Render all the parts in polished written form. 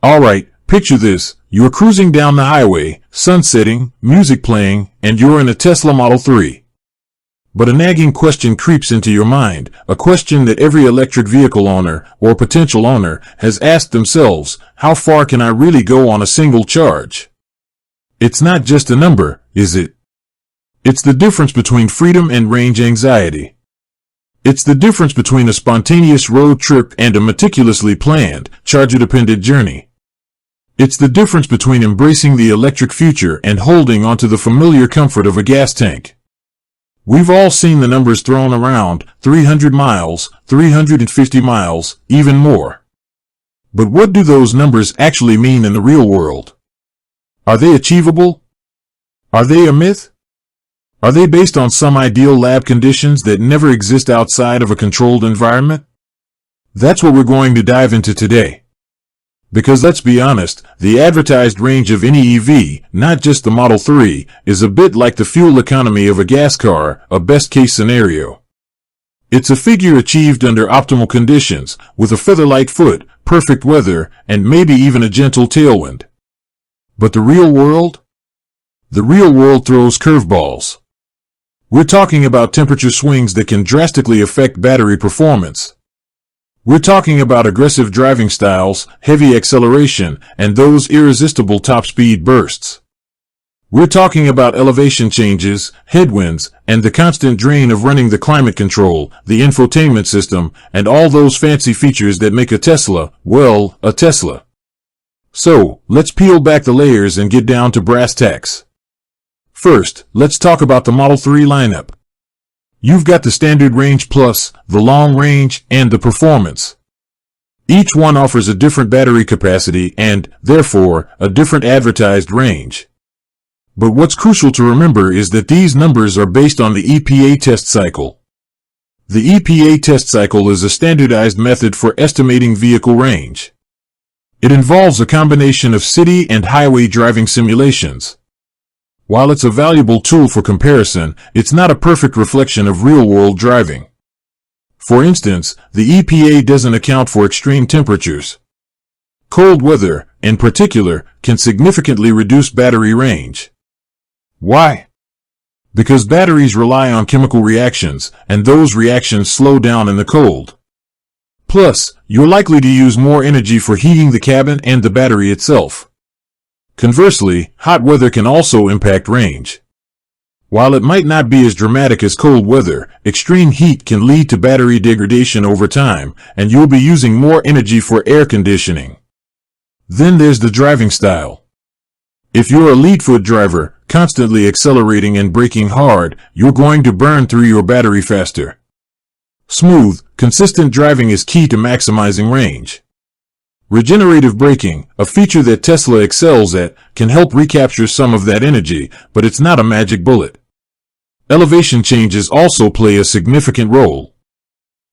Alright, picture this. You're cruising down the highway, sun setting, music playing, and you're in a Tesla Model 3. But a nagging question creeps into your mind, a question that every electric vehicle owner, or potential owner, has asked themselves: how far can I really go on a single charge? It's not just a number, is it? It's the difference between freedom and range anxiety. It's the difference between a spontaneous road trip and a meticulously planned, charger-dependent journey. It's the difference between embracing the electric future and holding onto the familiar comfort of a gas tank. We've all seen the numbers thrown around: 300 miles, 350 miles, even more. But what do those numbers actually mean in the real world? Are they achievable? Are they a myth? Are they based on some ideal lab conditions that never exist outside of a controlled environment? That's what we're going to dive into today. Because let's be honest, the advertised range of any EV, not just the Model 3, is a bit like the fuel economy of a gas car, a best-case scenario. It's a figure achieved under optimal conditions, with a feather-light foot, perfect weather, and maybe even a gentle tailwind. But the real world? The real world throws curveballs. We're talking about temperature swings that can drastically affect battery performance. We're talking about aggressive driving styles, heavy acceleration, and those irresistible top-speed bursts. We're talking about elevation changes, headwinds, and the constant drain of running the climate control, the infotainment system, and all those fancy features that make a Tesla, well, a Tesla. So, let's peel back the layers and get down to brass tacks. First, let's talk about the Model 3 lineup. You've got the standard range plus, the long range, and the performance. Each one offers a different battery capacity and, therefore, a different advertised range. But what's crucial to remember is that these numbers are based on the EPA test cycle. The EPA test cycle is a standardized method for estimating vehicle range. It involves a combination of city and highway driving simulations. While it's a valuable tool for comparison, it's not a perfect reflection of real-world driving. For instance, the EPA doesn't account for extreme temperatures. Cold weather, in particular, can significantly reduce battery range. Why? Because batteries rely on chemical reactions, and those reactions slow down in the cold. Plus, you're likely to use more energy for heating the cabin and the battery itself. Conversely, hot weather can also impact range. While it might not be as dramatic as cold weather, extreme heat can lead to battery degradation over time, and you'll be using more energy for air conditioning. Then there's the driving style. If you're a lead-foot driver, constantly accelerating and braking hard, you're going to burn through your battery faster. Smooth, consistent driving is key to maximizing range. Regenerative braking, a feature that Tesla excels at, can help recapture some of that energy, but it's not a magic bullet. Elevation changes also play a significant role.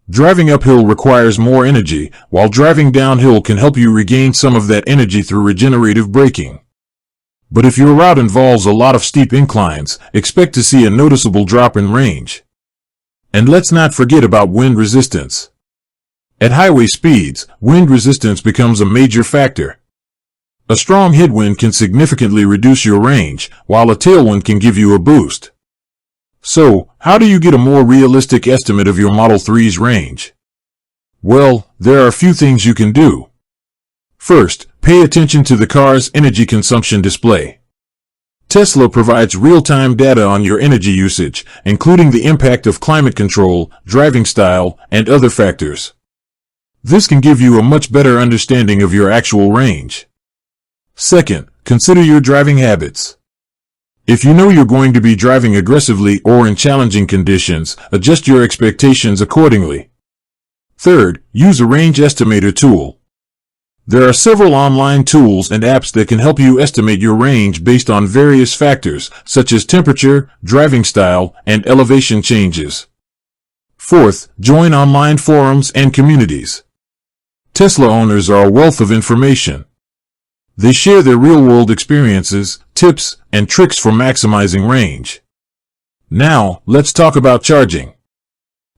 Driving uphill requires more energy, while driving downhill can help you regain some of that energy through regenerative braking. But if your route involves a lot of steep inclines, expect to see a noticeable drop in range. And let's not forget about wind resistance. At highway speeds, wind resistance becomes a major factor. A strong headwind can significantly reduce your range, while a tailwind can give you a boost. So, how do you get a more realistic estimate of your Model 3's range? Well, there are a few things you can do. First, pay attention to the car's energy consumption display. Tesla provides real-time data on your energy usage, including the impact of climate control, driving style, and other factors. This can give you a much better understanding of your actual range. Second, consider your driving habits. If you know you're going to be driving aggressively or in challenging conditions, adjust your expectations accordingly. Third, use a range estimator tool. There are several online tools and apps that can help you estimate your range based on various factors, such as temperature, driving style, and elevation changes. Fourth, join online forums and communities. Tesla owners are a wealth of information. They share their real-world experiences, tips, and tricks for maximizing range. Now, let's talk about charging.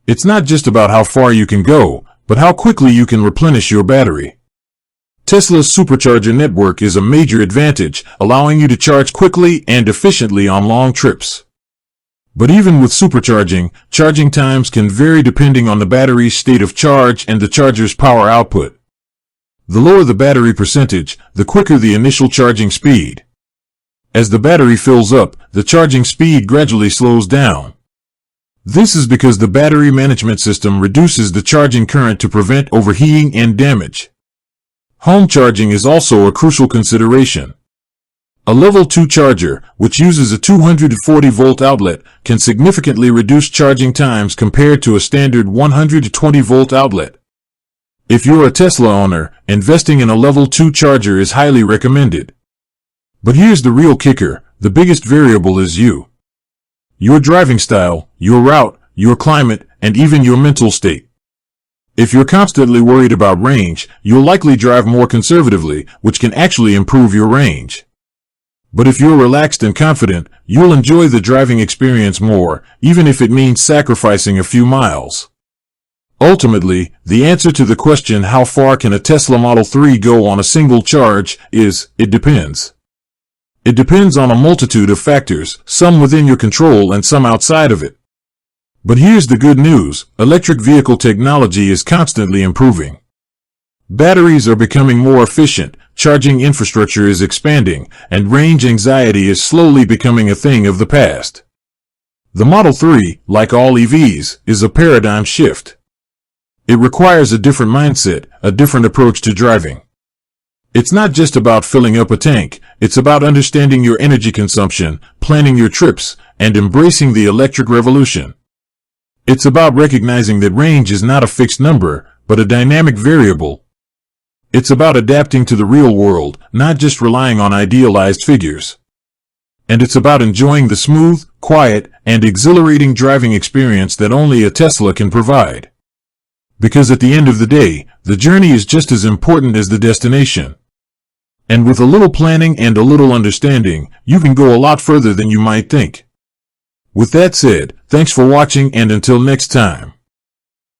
It's not just about how far you can go, but how quickly you can replenish your battery. Tesla's supercharger network is a major advantage, allowing you to charge quickly and efficiently on long trips. But even with supercharging, charging times can vary depending on the battery's state of charge and the charger's power output. The lower the battery percentage, the quicker the initial charging speed. As the battery fills up, the charging speed gradually slows down. This is because the battery management system reduces the charging current to prevent overheating and damage. Home charging is also a crucial consideration. A level 2 charger, which uses a 240-volt outlet, can significantly reduce charging times compared to a standard 120-volt outlet. If you're a Tesla owner, investing in a level 2 charger is highly recommended. But here's the real kicker: the biggest variable is you. Your driving style, your route, your climate, and even your mental state. If you're constantly worried about range, you'll likely drive more conservatively, which can actually improve your range. But if you're relaxed and confident, you'll enjoy the driving experience more, even if it means sacrificing a few miles. Ultimately, the answer to the question how far can a Tesla Model 3 go on a single charge is, it depends. It depends on a multitude of factors, some within your control and some outside of it. But here's the good news: electric vehicle technology is constantly improving. Batteries are becoming more efficient, charging infrastructure is expanding, and range anxiety is slowly becoming a thing of the past. The Model 3, like all EVs, is a paradigm shift. It requires a different mindset, a different approach to driving. It's not just about filling up a tank, it's about understanding your energy consumption, planning your trips, and embracing the electric revolution. It's about recognizing that range is not a fixed number, but a dynamic variable. It's about adapting to the real world, not just relying on idealized figures. And it's about enjoying the smooth, quiet, and exhilarating driving experience that only a Tesla can provide. Because at the end of the day, the journey is just as important as the destination. And with a little planning and a little understanding, you can go a lot further than you might think. With that said, thanks for watching, and until next time.